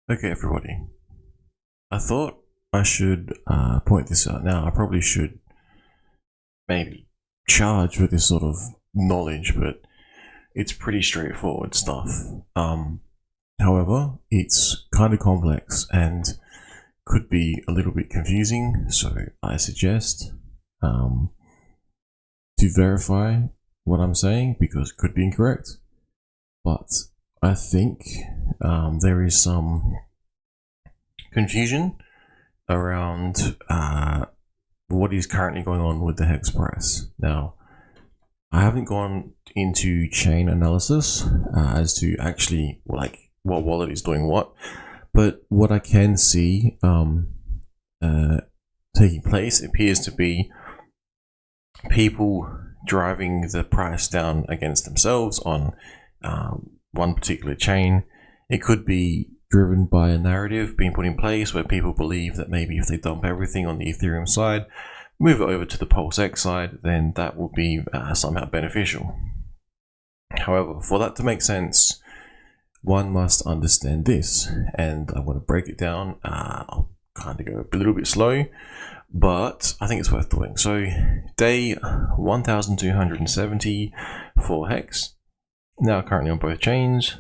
Okay, everybody. I thought I should point this out now. I probably should maybe charge with this sort of knowledge, but it's pretty straightforward stuff. However, it's kind of complex and could be a little bit confusing, so I suggest to verify what I'm saying because it could be incorrect. But I think there is some confusion around what is currently going on with the HEX price. Now, I haven't gone into chain analysis as to actually like what wallet is doing what, but what I can see taking place appears to be people driving the price down against themselves on one particular chain. It could be driven by a narrative being put in place where people believe that maybe if they dump everything on the Ethereum side, move it over to the PulseX side, then that will be somehow beneficial. However, for that to make sense, one must understand this, and I want to break it down. I'll kind of go a little bit slow, but I think it's worth doing. So, day 1270 for HEX, now currently on both chains.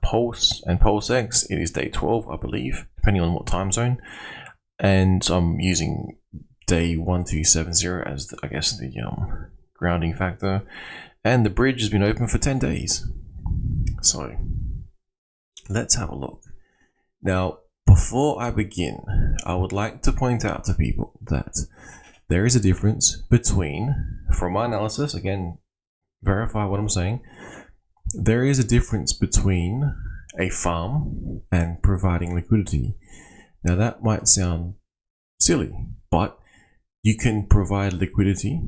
Pulse and PulseX, it is day 12, I believe, depending on what time zone. And I'm using day 1270 as, I guess, the grounding factor. And the bridge has been open for 10 days. So, let's have a look. Now, before I begin, I would like to point out to people that there is a difference between, from my analysis, again, verify what I'm saying, there is a difference between a farm and providing liquidity. Now that might sound silly, but you can provide liquidity,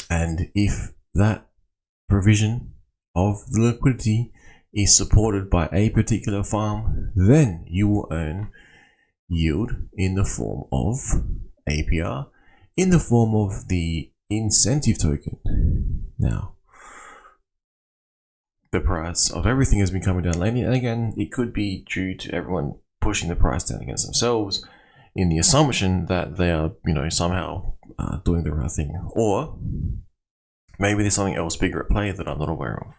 and if that provision of the liquidity is supported by a particular farm, then you will earn yield in the form of APR, in the form of the incentive token. Now, the price of everything has been coming down lately, and again, it could be due to everyone pushing the price down against themselves in the assumption that they are, somehow doing the right thing, or maybe there's something else bigger at play that I'm not aware of.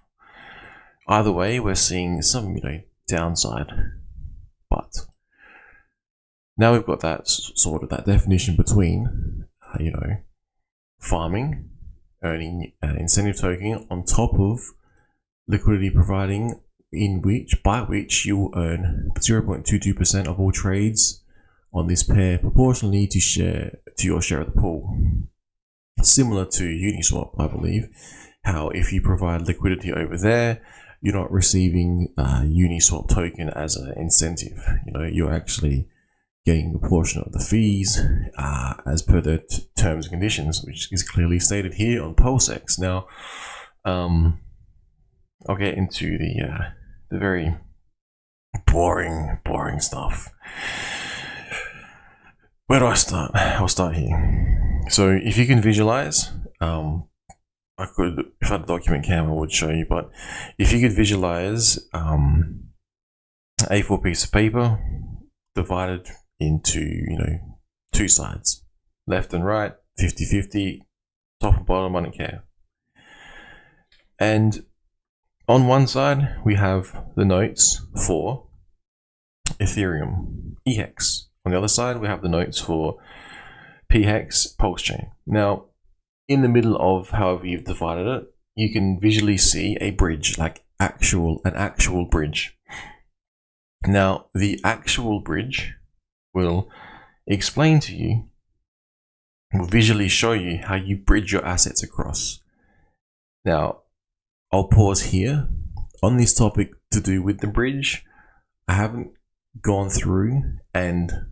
Either way, we're seeing some, downside. But now we've got that sort of that definition between, farming, earning incentive token on top of liquidity providing, by which you will earn 0.22% of all trades on this pair proportionally to your share of the pool. Similar to Uniswap, I believe, how if you provide liquidity over there, you're not receiving Uniswap token as an incentive. You're actually getting a portion of the fees as per the terms and conditions, which is clearly stated here on PulseX. Now, I'll get into the very boring stuff. Where do I start? I'll start here. So if you can visualize, I could, if I had a document cam, I would show you, but if you could visualize A4 piece of paper divided into, two sides, left and right, 50-50, top and bottom, I don't care. And on one side, we have the notes for Ethereum, HEX. On the other side, we have the notes for PHEX, Pulsechain. Now, in the middle of however you've divided it, you can visually see a bridge, like an actual bridge. Now, the actual bridge will explain to you, will visually show you how you bridge your assets across. Now, I'll pause here on this topic to do with the bridge. I haven't gone through and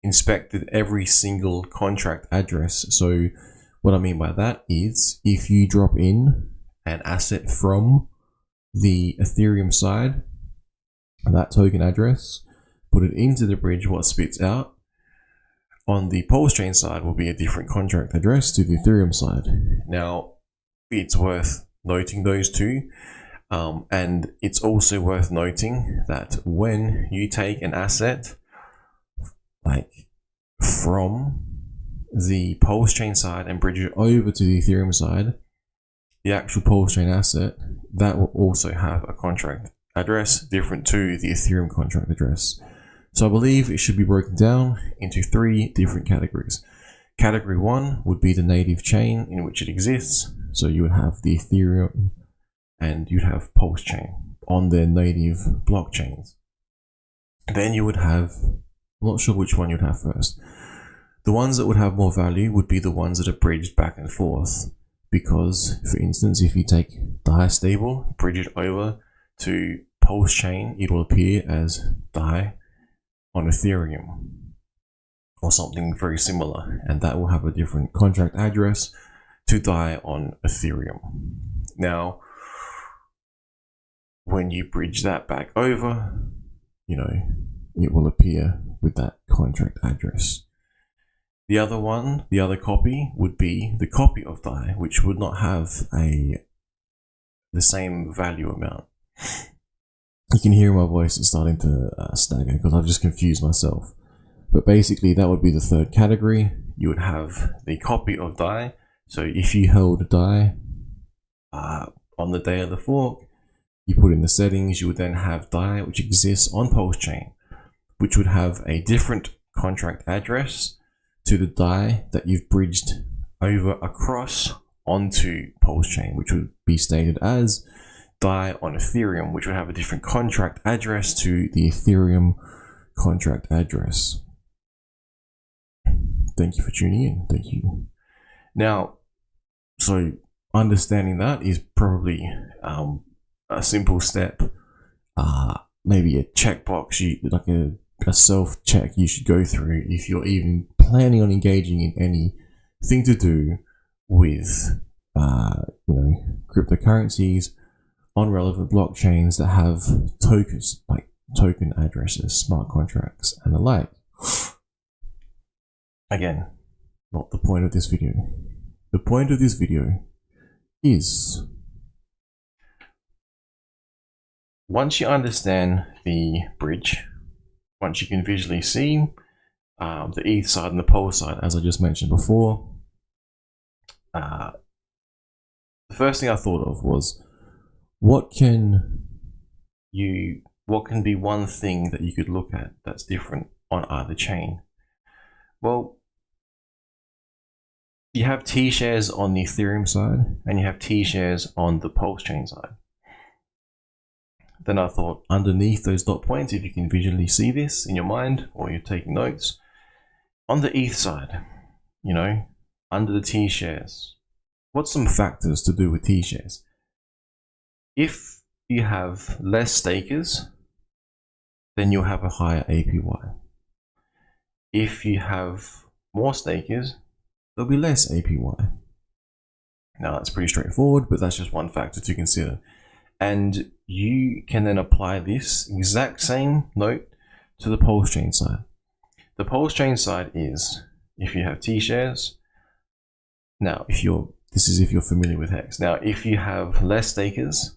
inspected every single contract address. So what I mean by that is if you drop in an asset from the Ethereum side, that token address, put it into the bridge, what spits out on the Pulsechain side will be a different contract address to the Ethereum side. Now, it's worth noting those two. And it's also worth noting that when you take an asset like from the Pulsechain side and bridge it over to the Ethereum side, the actual Pulsechain asset, that will also have a contract address different to the Ethereum contract address. So I believe it should be broken down into 3 different categories. Category 1 would be the native chain in which it exists. So you would have the Ethereum and you'd have Pulsechain on their native blockchains. Then you would have, I'm not sure which one you'd have first. The ones that would have more value would be the ones that are bridged back and forth. Because, for instance, if you take DAI stable, bridge it over to Pulsechain, it will appear as DAI on Ethereum or something very similar, and that will have a different contract address to DAI on Ethereum. Now, when you bridge that back over, it will appear with that contract address. The other one, the other copy, would be the copy of DAI, which would not have the same value amount. You can hear my voice is starting to stagger because I've just confused myself. But basically, that would be the third category. You would have the copy of DAI. So if you held DAI on the day of the fork, you put in the settings, you would then have DAI, which exists on Pulsechain, which would have a different contract address to the DAI that you've bridged over across onto Pulsechain, which would be stated as DAI on Ethereum, which would have a different contract address to the Ethereum contract address. Thank you for tuning in. Thank you. Now, so understanding that is probably a simple step, maybe a checkbox, like a self-check you should go through if you're even planning on engaging in anything to do with cryptocurrencies on relevant blockchains that have tokens, like token addresses, smart contracts, and the like. Again, not the point of this video. The point of this video is, once you understand the bridge, once you can visually see the ETH side and the Pulse side, as I just mentioned before, the first thing I thought of was, what can be one thing that you could look at that's different on either chain? Well, you have T-shares on the Ethereum side and you have T-shares on the Pulsechain side. Then I thought, underneath those dot points, if you can visually see this in your mind or you're taking notes, on the ETH side, under the T-shares, what's some factors to do with T-shares? If you have less stakers, then you'll have a higher APY. If you have more stakers, there'll be less APY. Now that's pretty straightforward, but that's just one factor to consider. And you can then apply this exact same note to the Pulsechain side. The Pulsechain side is, if you have T-shares, now this is if you're familiar with HEX. Now, if you have less stakers,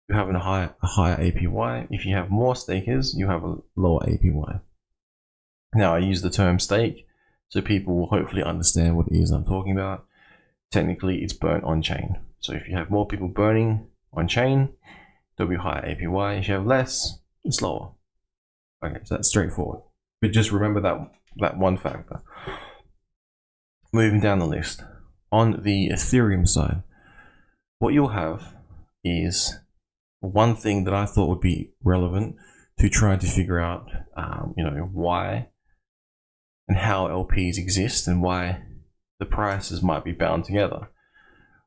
you have a higher APY. If you have more stakers, you have a lower APY. Now, I use the term stake, so people will hopefully understand what it is I'm talking about. Technically, it's burnt on chain. So if you have more people burning on chain, there'll be higher APY. If you have less, it's lower. Okay, so that's straightforward. But just remember that one factor. Moving down the list. On the Ethereum side, what you'll have is one thing that I thought would be relevant to trying to figure out, why and how LPs exist and why the prices might be bound together.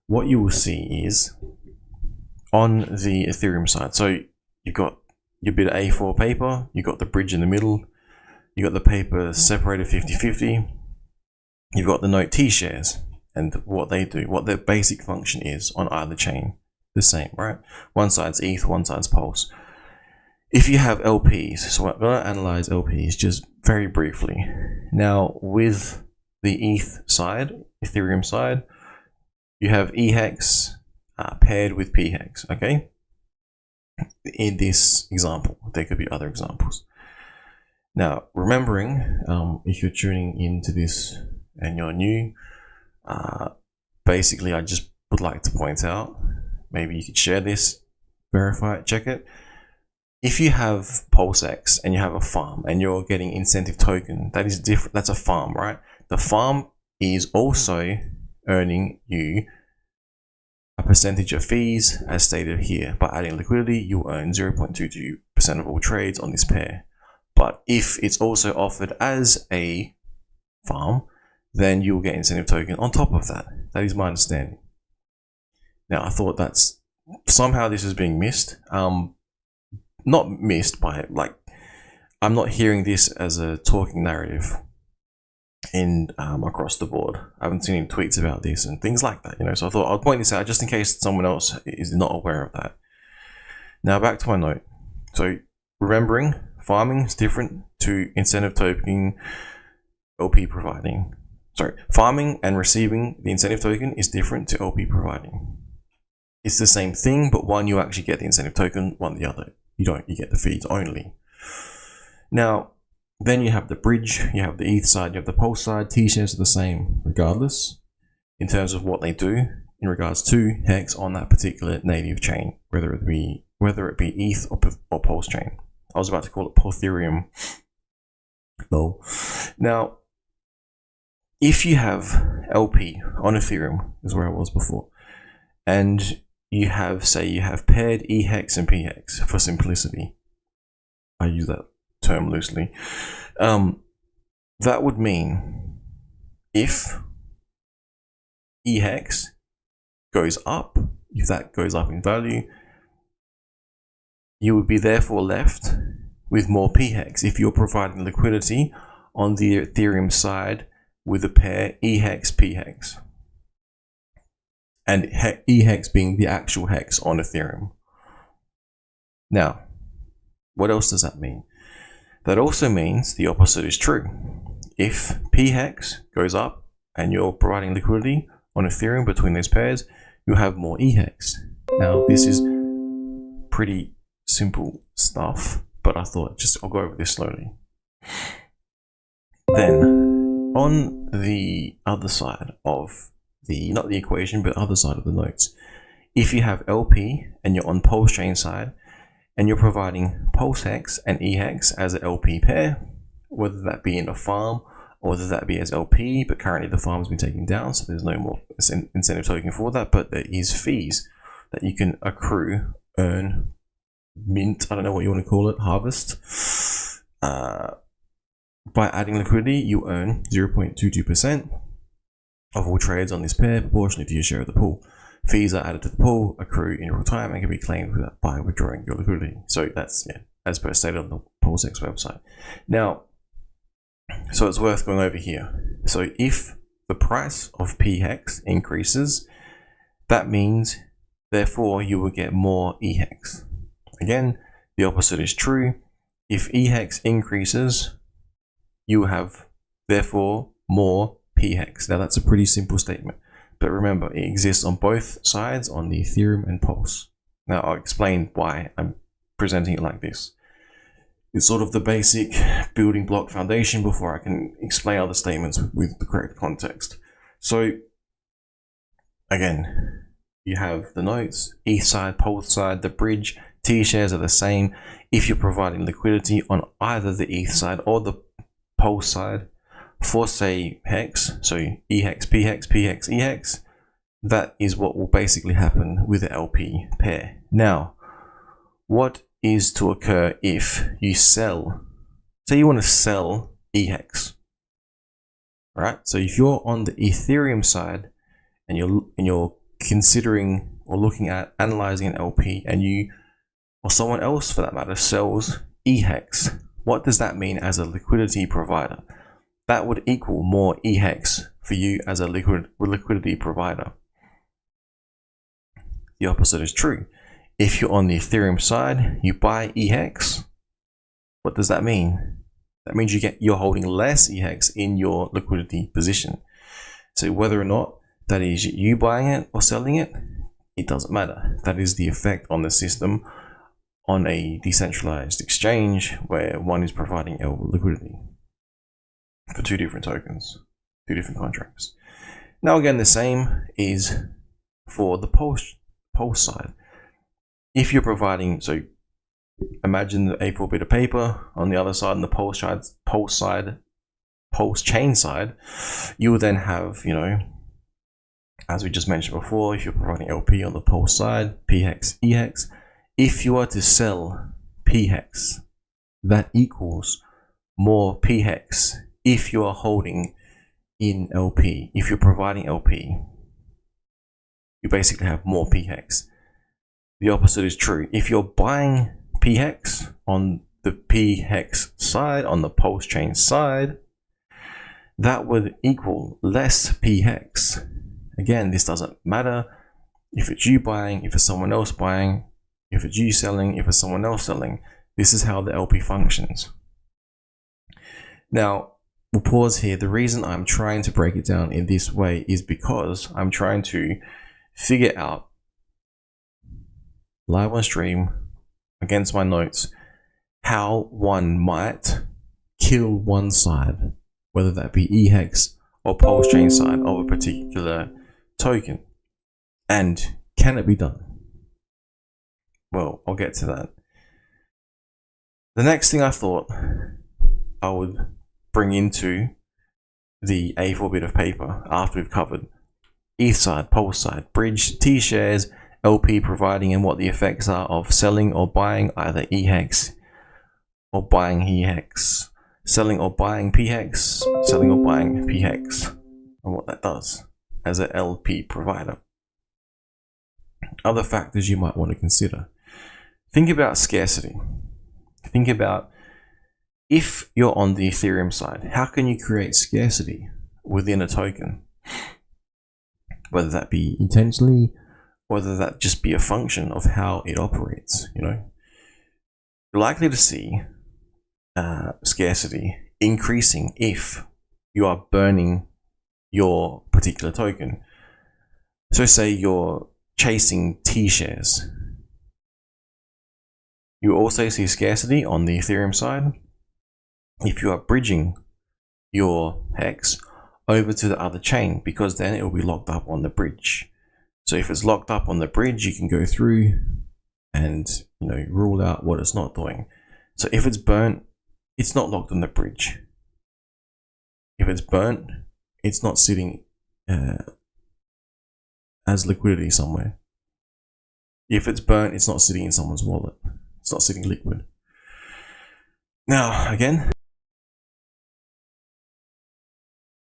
What you will see is on the Ethereum side, so you've got your bit of A4 paper, you've got the bridge in the middle, you've got the paper separated 50-50, you've got the note T-shares and what they do, what their basic function is on either chain, the same, right? One side's ETH, one side's Pulse. If you have LPs, so I'm going to analyze LPs just very briefly. Now, with the ETH side, Ethereum side, you have HEX, paired with PHEX, okay? In this example, there could be other examples. Now, remembering, if you're tuning into this and you're new, basically I just would like to point out, maybe you could share this, verify it, check it. If you have PulseX and you have a farm and you're getting incentive token, that is different. That's a farm, right? The farm is also earning you a percentage of fees as stated here. By adding liquidity, you'll earn 0.22% of all trades on this pair. But if it's also offered as a farm, then you'll get incentive token on top of that. That is my understanding. Now, I thought that's somehow this is being missed. Not missed by, like, I'm not hearing this as a talking narrative in across the board. I haven't seen any tweets about this and things like that, you know. So I thought I'll point this out just in case someone else is not aware of that. Now back to my note. So remembering, farming is different to incentive token LP providing. Sorry, farming and receiving the incentive token is different to LP providing. It's the same thing, but one you actually get the incentive token, one the other. You don't, you get the fees only. Now, then you have the bridge, you have the ETH side, you have the Pulse side. T-shares are the same regardless in terms of what they do in regards to HEX on that particular native chain, whether it be ETH or Pulse chain. I was about to call it Ethereum. No. Now, if you have LP on Ethereum, is where I was before, and you have, say you have paired HEX and PHEX for simplicity. I use that term loosely. That would mean if HEX goes up, if that goes up in value, you would be therefore left with more PHEX if you're providing liquidity on the Ethereum side with a pair HEX PHEX. And HEX being the actual HEX on Ethereum. Now, what else does that mean? That also means the opposite is true. If PHEX goes up and you're providing liquidity on Ethereum between those pairs, you have more HEX. Now, this is pretty simple stuff, but I thought I'll go over this slowly. Then, on the other side of not the equation, but other side of the notes. If you have LP and you're on Pulse chain side and you're providing PulseX and HEX as an LP pair, whether that be in a farm or whether that be as LP, but currently the farm has been taken down, so there's no more incentive token for that, but there is fees that you can accrue, earn, mint, I don't know what you want to call it, harvest. By adding liquidity, you earn 0.22% of all trades on this pair, proportionally to your share of the pool. Fees are added to the pool, accrue in real time, and can be claimed by withdrawing your liquidity. So that's, yeah, as per stated on the PulseX website. Now, so it's worth going over here. So if the price of PHEX increases, that means, therefore, you will get more HEX. Again, the opposite is true. If HEX increases, you have, therefore, more PHEX. Now that's a pretty simple statement, but remember it exists on both sides, on the Ethereum and Pulse. Now I'll explain why I'm presenting it like this. It's sort of the basic building block foundation before I can explain other statements with the correct context. So again, you have the notes, ETH side, Pulse side, the bridge, T-shares are the same. If you're providing liquidity on either the ETH side or the Pulse side, for say HEX, so HEX, PHEX, PHEX, HEX, that is what will basically happen with the LP pair. Now, what is to occur if you sell, say you want to sell HEX, right? So if you're on the Ethereum side and you're considering or looking at analyzing an LP, and you or someone else for that matter sells HEX, what does that mean as a liquidity provider? That would equal more HEX for you as a liquidity provider. The opposite is true. If you're on the Ethereum side, you buy HEX, what does that mean? That means you're holding less HEX in your liquidity position. So whether or not that is you buying it or selling it, it doesn't matter. That is the effect on the system on a decentralized exchange where one is providing liquidity for two different tokens, two different contracts. Now again, the same is for the pulse side. If you're providing, so imagine the A4 bit of paper on the other side, and the pulse chain side, you will then have, you know, as we just mentioned before, if you're providing LP on the pulse side, PHEX, EHEX, if you are to sell PHEX, that equals more PHEX if you are holding in LP. If you're providing LP, you basically have more PHEX. The opposite is true. If you're buying PHEX on the PHEX side, on the pulse chain side, that would equal less PHEX. Again, this doesn't matter if it's you buying, if it's someone else buying, if it's you selling, if it's someone else selling. This is how the LP functions. Now, we'll pause here. The reason I'm trying to break it down in this way is because I'm trying to figure out live on stream against my notes how one might kill one side, whether that be EHEX or pulse chain side of a particular token. And can it be done? Well, I'll get to that. The next thing I thought I would bring into the A4 bit of paper after we've covered ETH side, pulse side, bridge, T-shares, LP providing, and what the effects are of selling or buying either EHEX or buying HEX, selling or buying PHEX, selling or buying PHEX, and what that does as an LP provider. Other factors you might want to consider. Think about scarcity. Think about, if you're on the Ethereum side, how can you create scarcity within a token? Whether that be intentionally, whether that just be a function of how it operates, you know. You're likely to see scarcity increasing if you are burning your particular token. So say you're chasing T-shares. You also see scarcity on the Ethereum side if you are bridging your HEX over to the other chain, because then it will be locked up on the bridge. So if it's locked up on the bridge, you can go through and, you know, rule out what it's not doing. So if it's burnt, it's not locked on the bridge. If it's burnt, it's not sitting as liquidity somewhere. If it's burnt, it's not sitting in someone's wallet. It's not sitting liquid. Now, again,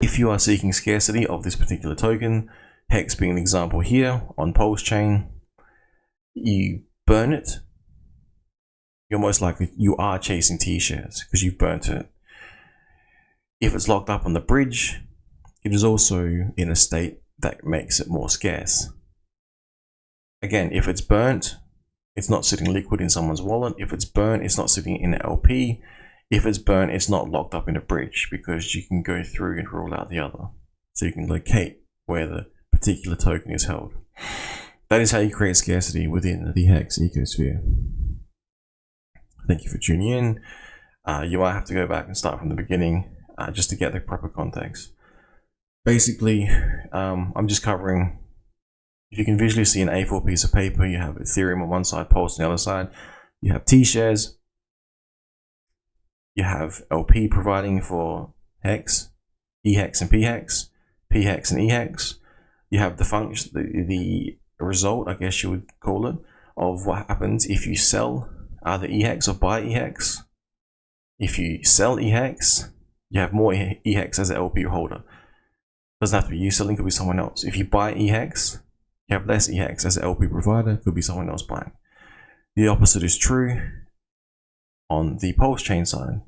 if you are seeking scarcity of this particular token, HEX being an example here on Pulse Chain, you burn it, you're most likely, you are chasing T-shares because you've burnt it. If it's locked up on the bridge, it is also in a state that makes it more scarce. Again, if it's burnt, it's not sitting liquid in someone's wallet. If it's burnt, it's not sitting in an LP. If it's burnt, it's not locked up in a bridge because you can go through and rule out the other. So you can locate where the particular token is held. That is how you create scarcity within the HEX ecosphere. Thank you for tuning in. You might have to go back and start from the beginning just to get the proper context. Basically, I'm just covering, if you can visually see an A4 piece of paper, you have Ethereum on one side, Pulse on the other side, you have T-shares, you have LP providing for HEX, EHEX and PHEX, PHEX and EHEX. You have the function, the result, I guess you would call it, of what happens if you sell either EHEX or buy EHEX. If you sell EHEX, you have more EHEX as an LP holder. Doesn't have to be you selling, could be someone else. If you buy EHEX, you have less EHEX as an LP provider, could be someone else buying. The opposite is true on the Pulse chain side.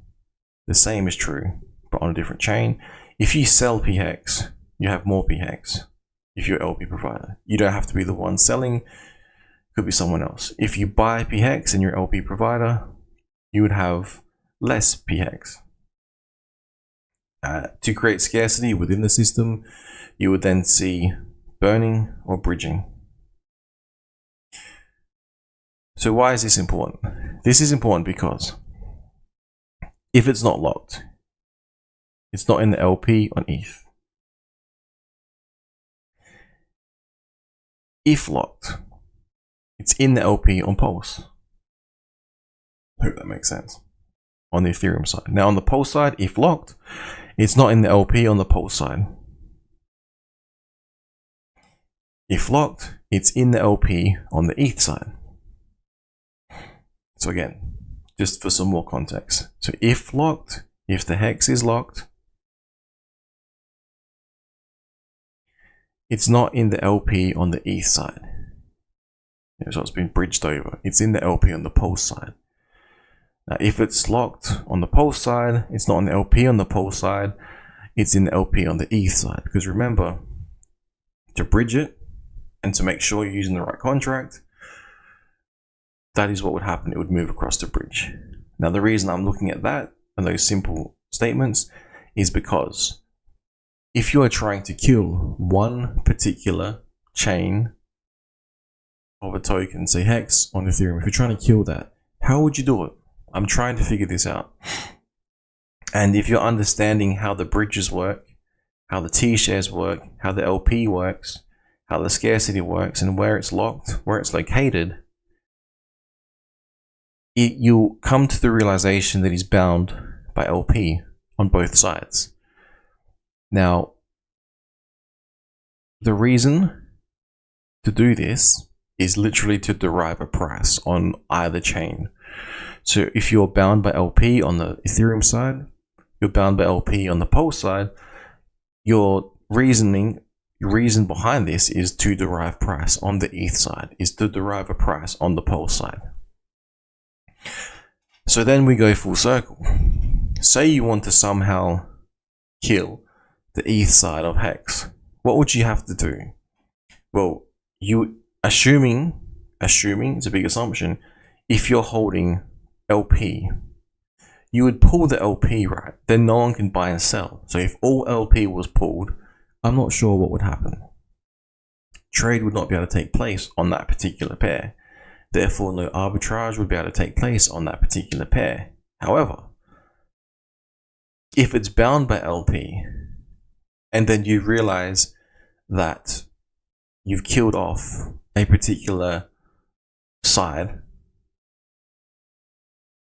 The same is true, but on a different chain. If you sell PHEX, you have more PHEX. If you're an LP provider, you don't have to be the one selling, could be someone else. If you buy PHEX and you're an LP provider, you would have less PHEX. To create scarcity within the system, you would then see burning or bridging. So why is this important? This is important because if it's not locked, it's not in the LP on ETH. If locked, it's in the LP on Pulse. Hope that makes sense. On the Ethereum side. Now on the Pulse side, if locked, it's not in the LP on the Pulse side. If locked, it's in the LP on the ETH side. So again, just for some more context. So if locked, if the HEX is locked, it's not in the LP on the ETH side. So it's been bridged over. It's in the LP on the Pulse side. Now, if it's locked on the Pulse side, it's not in the LP on the Pulse side, it's in the LP on the ETH side. Because remember, to bridge it and to make sure you're using the right contract, that is what would happen. It would move across the bridge. Now, the reason I'm looking at that and those simple statements is because if you are trying to kill one particular chain of a token, say HEX on Ethereum, if you're trying to kill that, how would you do it? I'm trying to figure this out. And if you're understanding how the bridges work, how the T-shares work, how the LP works, how the scarcity works, and where it's locked, where it's located, you'll come to the realization that it's bound by LP on both sides. Now, the reason to do this is literally to derive a price on either chain. So if you're bound by LP on the Ethereum side, you're bound by LP on the Pulse side, your reason behind this is to derive price on the ETH side, is to derive a price on the Pulse side. So then we go full circle. Say you want to somehow kill the ETH side of HEX. What would you have to do? Well, assuming it's a big assumption, if you're holding LP, you would pull the LP, right? Then no one can buy and sell. So if all LP was pulled, I'm not sure what would happen. Trade would not be able to take place on that particular pair. Therefore, no arbitrage would be able to take place on that particular pair. However, if it's bound by LP, and then you realize that you've killed off a particular side,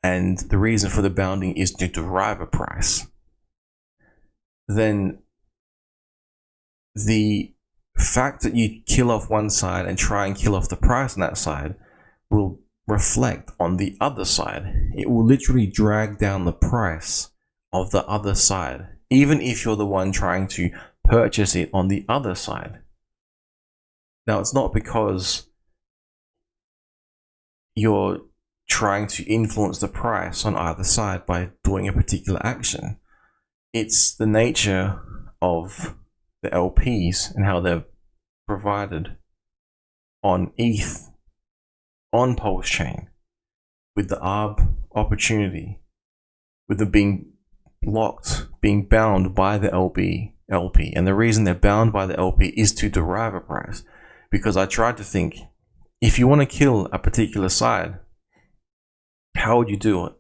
and the reason for the bounding is to derive a price, then the fact that you kill off one side and try and kill off the price on that side will reflect on the other side. It will literally drag down the price of the other side, even if you're the one trying to purchase it on the other side. Now, it's not because you're trying to influence the price on either side by doing a particular action. It's the nature of the LPs and how they're provided on ETH, on Pulsechain, with the ARB opportunity, with the being locked, being bound by the LP. And the reason they're bound by the LP is to derive a price. Because I tried to think, if you want to kill a particular side, how would you do it?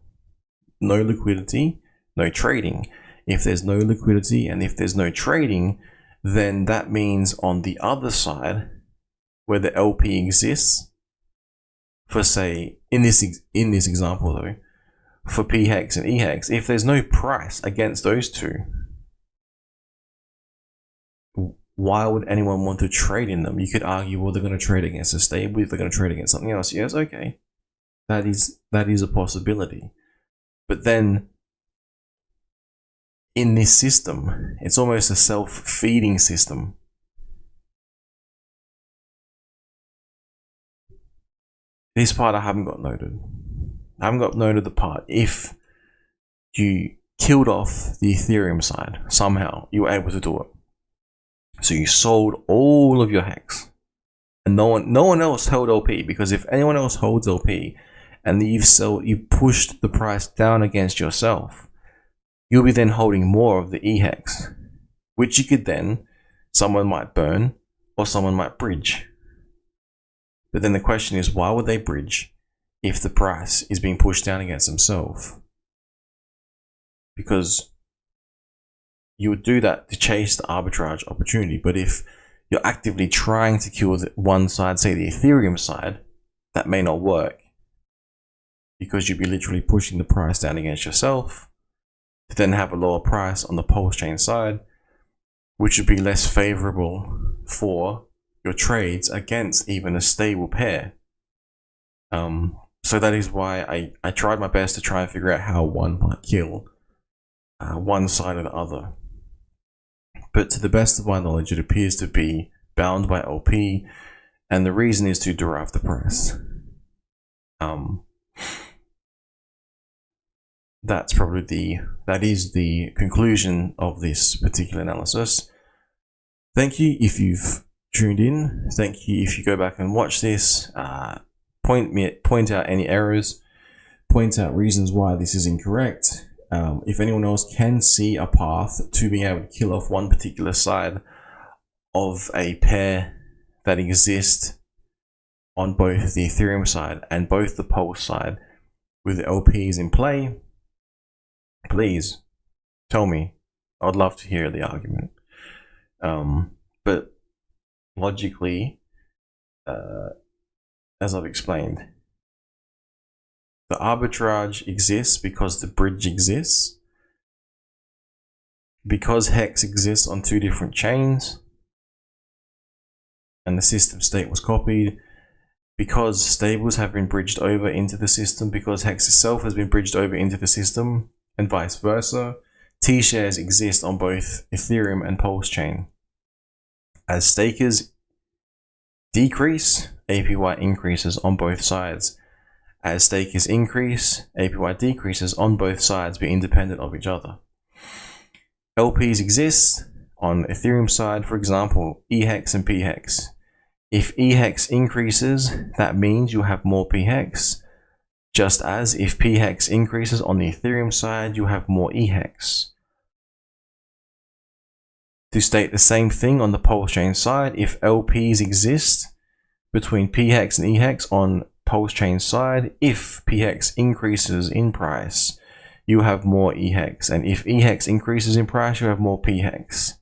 No liquidity, no trading. If there's no liquidity and if there's no trading, then that means on the other side, where the LP exists, for say, in this example though, for PHEX and EHEX, if there's no price against those two, why would anyone want to trade in them? You could argue, well, they're going to trade against a stable, if they're going to trade against something else. Yes, okay. That is a possibility. But then in this system, it's almost a self-feeding system. This part I haven't got noted. I haven't got noted the part if you killed off the Ethereum side, somehow you were able to do it. So you sold all of your HEX, and no one else held LP, because if anyone else holds LP and you pushed the price down against yourself, you'll be then holding more of the EHEX, which you could then, someone might burn or someone might bridge. But then the question is, why would they bridge if the price is being pushed down against themselves, because you would do that to chase the arbitrage opportunity. But if you're actively trying to kill the one side, say the Ethereum side, that may not work, because you'd be literally pushing the price down against yourself to then have a lower price on the Pulsechain side, which would be less favorable for your trades against even a stable pair. So that is why I tried my best to try and figure out how one might kill one side or the other. But to the best of my knowledge, it appears to be bound by LP, and the reason is to derive the price. That is the conclusion of this particular analysis. Thank you if you've tuned in. Thank you if you go back and watch this. Point out any errors. Point out reasons why this is incorrect. If anyone else can see a path to being able to kill off one particular side of a pair that exists on both the Ethereum side and both the Pulse side with the LPs in play, please tell me. I would love to hear the argument. But logically, as I've explained, the arbitrage exists because the bridge exists, because HEX exists on two different chains and the system state was copied, because stables have been bridged over into the system, because HEX itself has been bridged over into the system, and vice versa. T-shares exist on both Ethereum and Pulsechain. As stakers decrease, APY increases on both sides. As stakers increase, APY decreases on both sides, but independent of each other. LPs exist on Ethereum side, for example, EHEX and PHEX. If EHEX increases, that means you have more PHEX, just as if PHEX increases on the Ethereum side, you have more EHEX. To state the same thing on the Pulsechain side, if LPs exist between PHEX and EHEX on Pulsechain side, if PHEX increases in price, you have more EHEX, and if EHEX increases in price, you have more PHEX.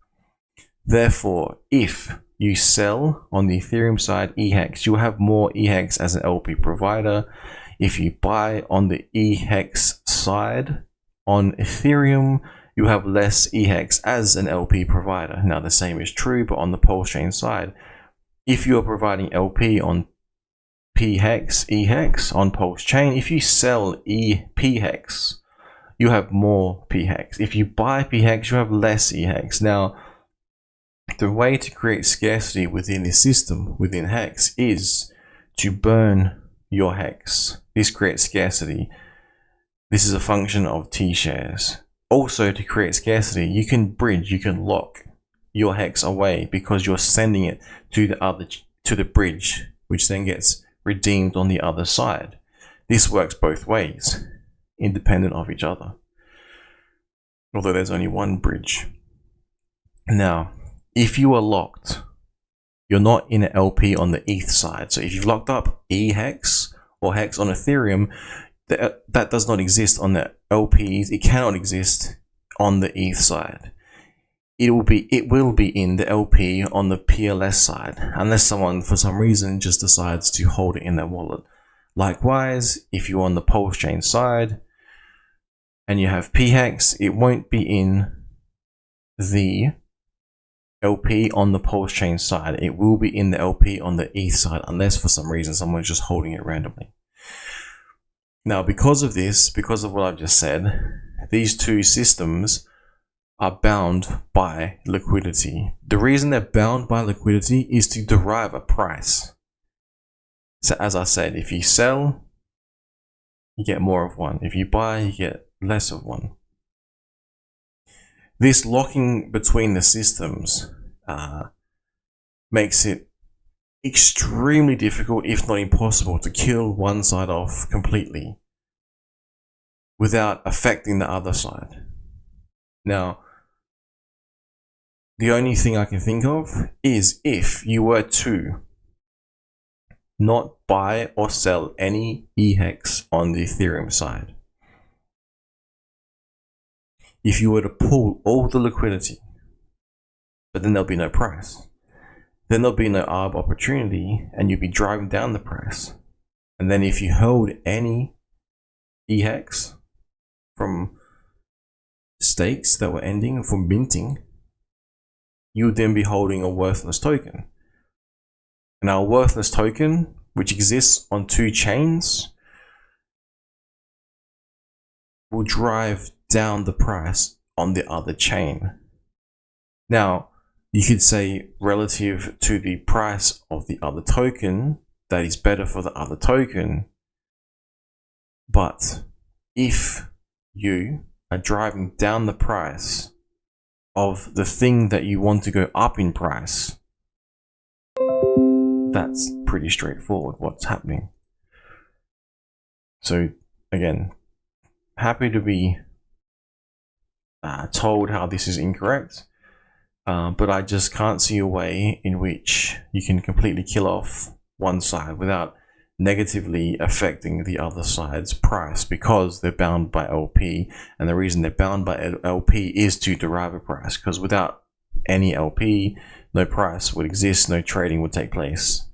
Therefore, if you sell on the Ethereum side EHEX, you have more EHEX as an LP provider. If you buy on the EHEX side on Ethereum, you have less EHEX as an LP provider. Now the same is true, but on the Pulsechain side, if you are providing LP on PHEX, EHEX on Pulsechain, if you sell PHEX, you have more PHEX. If you buy PHEX, you have less EHEX. Now, the way to create scarcity within this system, within HEX, is to burn your HEX. This creates scarcity. This is a function of T-shares. Also, to create scarcity, you can bridge, you can lock your HEX away because you're sending it to the bridge, which then gets redeemed on the other side. This works both ways, independent of each other, although there's only one bridge. Now, if you are locked, you're not in an LP on the ETH side. So if you've locked up EHEX or HEX on Ethereum, that does not exist on the LPs. It cannot exist on the ETH side. It will be in the LP on the PLS side, unless someone for some reason just decides to hold it in their wallet. Likewise, if you're on the Pulsechain side and you have PHEX, it won't be in the LP on the Pulsechain side. It will be in the LP on the ETH side, unless for some reason someone's just holding it randomly. Now, because of this, because of what I've just said, these two systems are bound by liquidity. The reason they're bound by liquidity is to derive a price. So as I said, if you sell, you get more of one. If you buy, you get less of one. This locking between the systems makes it extremely difficult, if not impossible, to kill one side off completely without affecting the other side. Now, the only thing I can think of is if you were to not buy or sell any HEX on the Ethereum side. If you were to pull all the liquidity, but then there'll be no price, then there'll be no arb opportunity, and you'll be driving down the price. And then if you hold any HEX from stakes that were ending from minting, you would then be holding a worthless token. Now, a worthless token, which exists on 2 chains, will drive down the price on the other chain. Now, you could say relative to the price of the other token, that is better for the other token. But if you are driving down the price of the thing that you want to go up in price, that's pretty straightforward what's happening. So again, happy to be told how this is incorrect, but I just can't see a way in which you can completely kill off one side without negatively affecting the other side's price, because they're bound by LP, and the reason they're bound by LP is to derive a price, because without any LP, no price would exist, no trading would take place.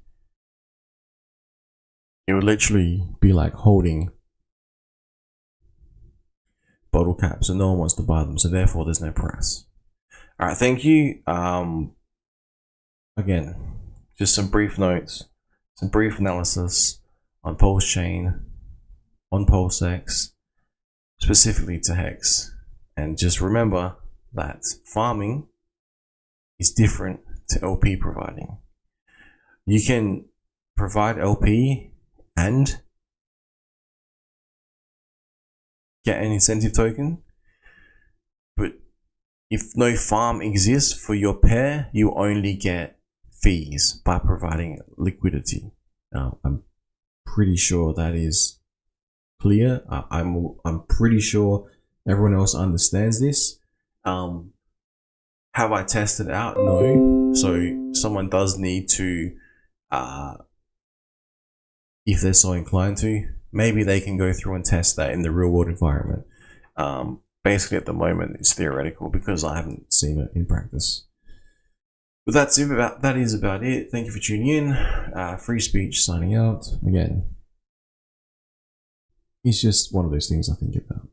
It would literally be like holding bottle caps and no one wants to buy them, so therefore there's no price. All right, thank you. Again, just some brief notes, some brief analysis on Pulsechain, on PulseX, specifically to HEX. And just remember that farming is different to LP providing. You can provide LP and get an incentive token, but if no farm exists for your pair, you only get fees by providing liquidity. I'm pretty sure that is clear. I'm pretty sure everyone else understands this. Have I tested out? No. So someone does need to, if they're so inclined to, maybe they can go through and test that in the real world environment. Basically at the moment it's theoretical because I haven't seen it in practice. But that is about it. Thank you for tuning in. Free speech signing out. Again, it's just one of those things I think about.